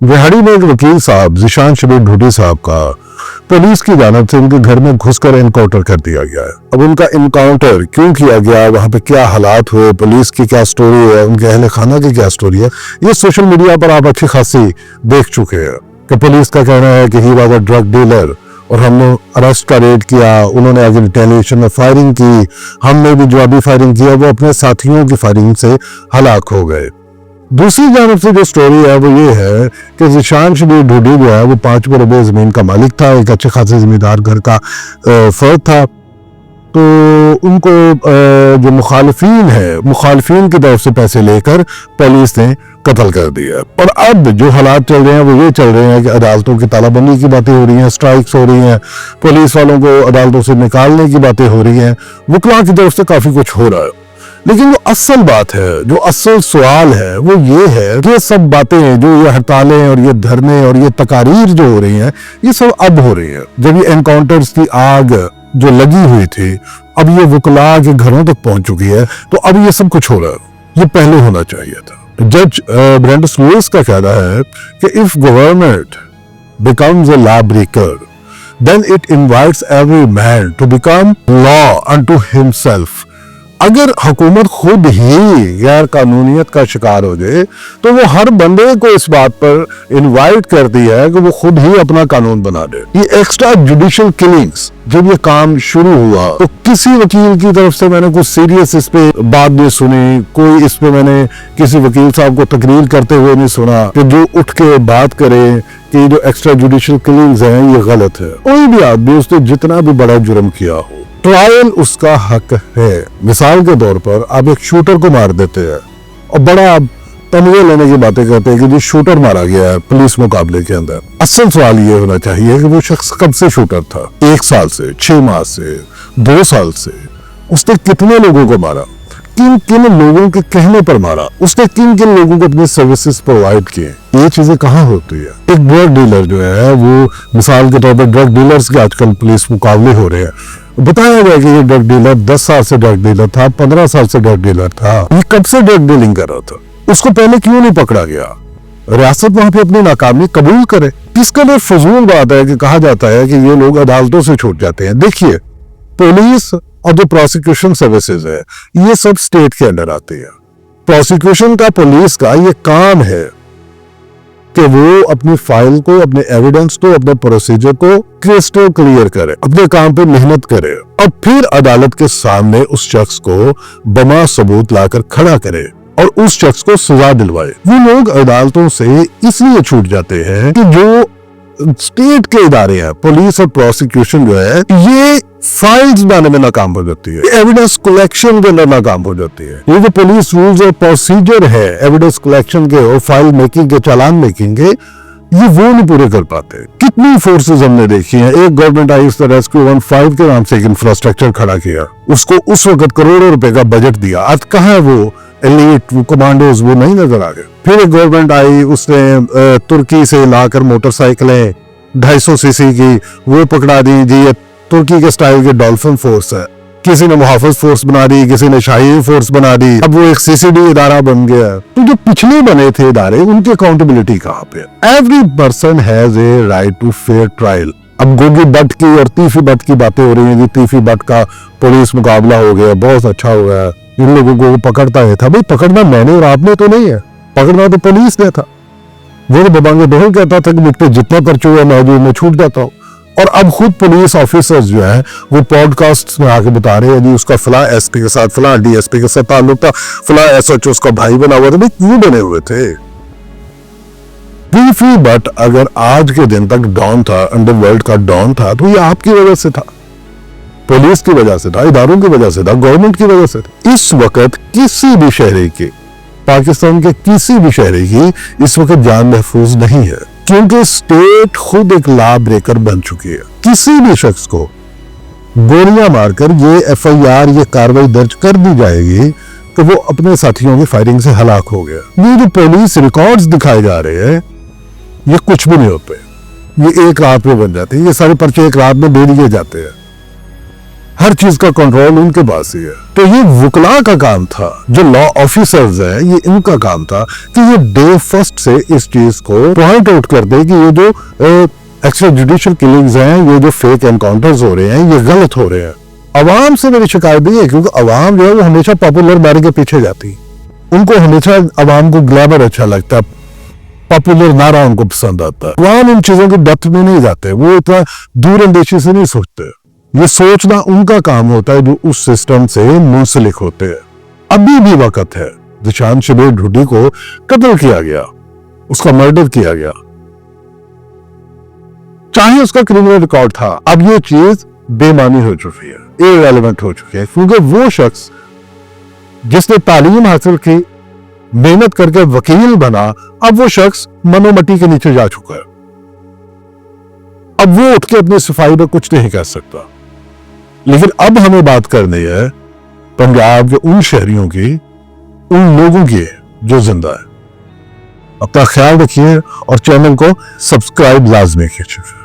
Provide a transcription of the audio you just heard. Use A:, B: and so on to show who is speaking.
A: बिहाड़ी में एक वकील साहब जिशान शबीर ढूडी साहब का पुलिस की जानिब से उनके घर में घुसकर एनकाउंटर कर दिया गया है। अब उनका एनकाउंटर क्यों किया गया, वहां पे क्या हालात हुए, पुलिस की क्या स्टोरी है, उनके अहले खाना की क्या स्टोरी है, ये सोशल मीडिया पर आप अच्छी खासी देख चुके हैं कि पुलिस का कहना है कि he was a drug dealer और हमने अरेस्ट का रेड किया, उन्होंने आगे रिटेलिएशन में फायरिंग की, हमने भी जवाबी फायरिंग किया, वो अपने साथियों की फायरिंग से हलाक हो गए। दूसरी जानब से जो स्टोरी है वो ये है कि जिशान शबीर ढूडी जो है वो 5 मरबे जमीन का मालिक था, एक अच्छे खासे जमींदार घर का फर्द था। तो उनको जो मुखालिफिन की तरफ से पैसे लेकर पुलिस ने कत्ल कर दिया। और अब जो हालात चल रहे हैं वो ये चल रहे हैं कि अदालतों की तालाबंदी की बातें हो रही हैं, स्ट्राइक्स हो रही हैं, पुलिस वालों को अदालतों से निकालने की बातें हो रही हैं, वकला की तरफ से काफी कुछ हो रहा है। लेकिन जो असल बात है, जो असल सवाल है वो ये है कि ये सब बातें, जो ये हड़तालें और ये धरने और ये तकारीर जो हो रही हैं, ये सब अब हो रही है। जब ये एनकाउंटर्स की आग जो लगी हुई थी अब ये वकला के घरों तक पहुंच चुकी है, तो अब ये सब कुछ हो रहा है। ये पहले होना चाहिए था। जज ब्रेंडस लुइस का कहना है कि if government becomes a law breaker, then it invites every man to become law unto himself. अगर हुकूमत खुद ही गैर कानूनियत का शिकार हो जाए तो वो हर बंदे को इस बात पर इनवाइट करती है कि वो खुद ही अपना कानून बना दे। ये एक्स्ट्रा जुडिशियल किलिंग्स जब ये काम शुरू हुआ तो किसी वकील की तरफ से मैंने कुछ सीरियस इस पे बात नहीं सुनी, कोई इस पे मैंने किसी वकील साहब को तकरीर करते हुए नहीं सुना कि जो उठ के बात करे कि जो एक्स्ट्रा जुडिशियल किलिंग्स हैं ये गलत है। कोई भी आदमी उसने जितना भी बड़ा जुर्म किया हो, ट्रायल उसका हक है। मिसाल के तौर पर आप एक शूटर को मार देते हैं और बड़ा आप तमगे लेने की बातें करते हैं कि जो शूटर मारा गया है पुलिस मुकाबले के अंदर। असल सवाल ये होना चाहिए कि वो शख्स कब से शूटर था, 1 साल से, 6 माह से, 2 साल से, उसने कितने लोगों को मारा, किन किन लोगों के कहने पर मारा, उसने किन किन लोगों को अपने सर्विसेज प्रोवाइड किए। ये चीजें कहाँ होती है। एक ड्रग डीलर जो है वो मिसाल के तौर पर ड्रग डीलर्स के आजकल पुलिस मुकाबले हो रहे हैं, बताया गया कि ये ड्रग डीलर 10 साल से ड्रग डीलर था, 15 साल से ड्रग डीलर था, ये कब से ड्रग डीलिंग कर रहा था, उसको पहले क्यों नहीं पकड़ा गया। रियासत वहां पे अपनी नाकामी कबूल करे। किस कदर फजूल बात है कि कहा जाता है कि ये लोग अदालतों से छूट जाते हैं। देखिए, पुलिस और जो प्रोसिक्यूशन सर्विसेज है ये सब स्टेट के अंडर आती है। प्रोसिक्यूशन का, पुलिस का ये काम है कि वो अपनी फाइल को, अपने एविडेंस को, अपने प्रोसीजर को क्रिस्टल क्लियर करे, अपने काम पे मेहनत करे और फिर अदालत के सामने उस शख्स को बमा सबूत लाकर खड़ा करे और उस शख्स को सजा दिलवाए। वो लोग अदालतों से इसलिए छूट जाते हैं कि जो स्टेट के इदारे हैं, पुलिस और प्रोसिक्यूशन जो है, ये फाइल्स बनाने में नाकाम हो जाती है, एविडेंस कलेक्शन के अंदर नाकाम हो जाती है। ये जो पुलिस रूल्स और प्रोसीजर है एविडेंस कलेक्शन के और फाइल मेकिंग के, चालान मेकिंग के, ये वो नहीं पूरे कर पाते। कितनी फोर्सेस हमने देखी हैं। एक गवर्नमेंट आई उसने रेस्क्यू 15 के नाम से एक इंफ्रास्ट्रक्चर खड़ा किया, उसको उस वक्त करोड़ों रुपए का बजट दिया, आज कहाँ है वो एलीट, वो कमांडोज, वो नहीं नजर आ गए। फिर एक गवर्नमेंट आई, उसने तुर्की से लाकर मोटरसाइकिलें 250 सीसी की वो पकड़ा दी जी, ये तुर्की के स्टाइल के डॉल्फिन फोर्स है। किसी ने मुहाफिज फोर्स बना दी, किसी ने शाही फोर्स बना दी, अब वो एक सीसीडी इदारा बन गया। तो जो पिछले बने थे इदारे, उनकी अकाउंटेबिलिटी कहाँ पे? Every person has a right to fair trial. अब गोगी भट्ट की और तीफी भट्ट की बातें हो रही हैं, तीफी भट्ट का पुलिस मुकाबला हो गया, बहुत अच्छा हो गया, इन लोगों को पकड़ता है था। भाई पकड़ना मैंने और आपने तो नहीं है, पकड़ना तो पुलिस ने था। वो बबांगे बहन कहता था कि मुझ पे जितना पर्चा हुआ मौजूद में छूट जाता हूँ। और अब खुद पुलिस ऑफिसर्स जो है वो पॉडकास्ट में आके बता रहे हैं जी उसका फला एसपी के साथ, फला डीएसपी के साथ ताल्लुक था, फला एसएचओ उसका भाई बना हुआ था। भाई क्यों बने हुए थे? तीफी भट्ट अगर आज के दिन तक डॉन था, अंडरवर्ल्ड का डॉन था, तो ये आपकी वजह से था, पुलिस की वजह से था, इदारों की वजह से था, गवर्नमेंट की वजह से था। इस वक्त किसी भी शहरी की, पाकिस्तान के किसी भी शहरी की इस वक्त जान महफूज नहीं है, क्योंकि स्टेट खुद एक लॉ ब्रेकर बन चुकी है। किसी भी शख्स को गोलियां मारकर ये एफआईआर, ये कार्रवाई दर्ज कर दी जाएगी कि वो अपने साथियों की फायरिंग से हलाक हो गया। ये जो पुलिस रिकॉर्ड्स दिखाए जा रहे हैं ये कुछ भी नहीं होते, ये एक रात में बन जाते हैं, ये सारे पर्चे एक रात में दे दिए जाते हैं। हर चीज का कंट्रोल उनके पास ही है। तो ये वकला का काम था, जो लॉ ऑफिसर्स हैं, ये इनका काम था कि ये डे फर्स्ट से इस चीज को पॉइंट आउट कर दे कि ये जो एक्स्ट्रा जुडिशियल किलिंग्स हैं, ये जो फेक एनकाउंटर्स हो रहे हैं, ये गलत हो रहे हैं। अवाम से मेरी शिकायत भी है, क्योंकि अवाम जो है वो हमेशा पॉपुलर बारे के पीछे जाती, उनको हमेशा अवाम को ग्लैमर अच्छा लगता है, पॉपुलर नारा उनको पसंद आता है। अवाम इन चीजों के डेप्थ में नहीं जाते, वो इतना दूर अंदेशी से नहीं सोचते। ये सोचना उनका काम होता है जो उस सिस्टम से मुंसलिक होते हैं। अभी भी वक्त है, जिशान शब्बीर ढूडी को कत्ल किया गया, उसका मर्डर किया गया, चाहे उसका क्रिमिनल रिकॉर्ड था, अब ये चीज बेमानी हो चुकी है, इररेलेवेंट हो चुकी है, क्योंकि वो शख्स जिसने तालीम हासिल की, मेहनत करके वकील बना, अब वो शख्स मनोमटी के नीचे जा चुका है। अब वो उठ के अपनी सफाई में कुछ नहीं कर सकता। लेकिन अब हमें बात करनी है पंजाब के उन शहरियों की, उन लोगों की जो जिंदा है। अपना ख्याल रखिए और चैनल को सब्सक्राइब लाजमी कीजिए।